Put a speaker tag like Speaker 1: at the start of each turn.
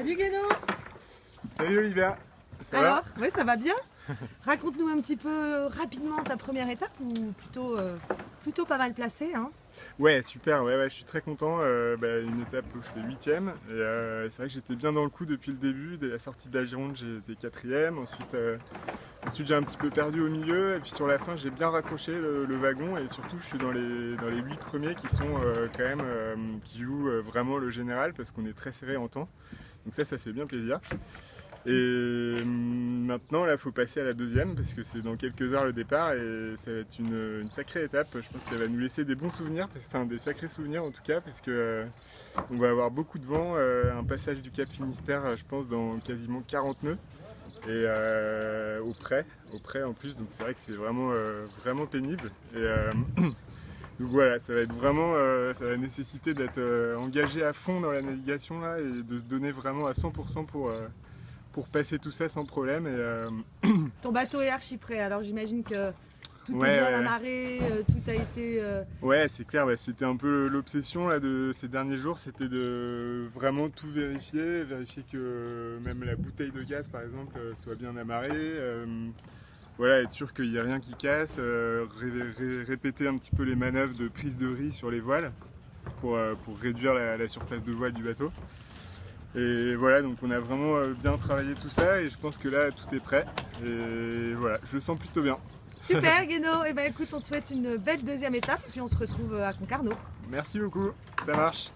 Speaker 1: Salut Guéno.
Speaker 2: Salut Olivia. Ça
Speaker 1: Alors,
Speaker 2: va?
Speaker 1: oui, ça va bien. Raconte-nous un petit peu rapidement ta première étape ou plutôt pas mal placée, hein.
Speaker 2: Ouais, super, ouais, je suis très content. Une étape où je fais 8ème. Et c'est vrai que j'étais bien dans le coup depuis le début. Dès la sortie de la Gironde, j'ai été 4ème. Ensuite j'ai un petit peu perdu au milieu. Et puis sur la fin, j'ai bien raccroché le wagon. Et surtout, je suis dans les 8 premiers qui sont quand même qui jouent vraiment le général parce qu'on est très serré en temps. Donc ça fait bien plaisir. Et maintenant, là, il faut passer à la deuxième parce que c'est dans quelques heures le départ et ça va être une sacrée étape. Je pense qu'elle va nous laisser des bons souvenirs, enfin des sacrés souvenirs en tout cas, parce que on va avoir beaucoup de vent, un passage du Cap Finistère, je pense, dans quasiment 40 nœuds et au près en plus. Donc c'est vrai que c'est vraiment pénible. Donc voilà, ça va être vraiment, ça va nécessiter d'être engagé à fond dans la navigation là et de se donner vraiment à 100% pour passer tout ça sans problème.
Speaker 1: Ton bateau est archi prêt, alors j'imagine que tout
Speaker 2: Ouais,
Speaker 1: est bien
Speaker 2: ouais.
Speaker 1: amarré, tout a été...
Speaker 2: Ouais, c'est clair, c'était un peu l'obsession là, de ces derniers jours, c'était de vraiment tout vérifier que même la bouteille de gaz par exemple soit bien amarrée. Voilà, être sûr qu'il n'y a rien qui casse, répéter un petit peu les manœuvres de prise de riz sur les voiles pour réduire la surface de voile du bateau. Et voilà, donc on a vraiment bien travaillé tout ça et je pense que là tout est prêt. Et voilà, je le sens plutôt bien.
Speaker 1: Super Guéno, et ben écoute, on te souhaite une belle deuxième étape, puis on se retrouve à Concarneau.
Speaker 2: Merci beaucoup, ça marche.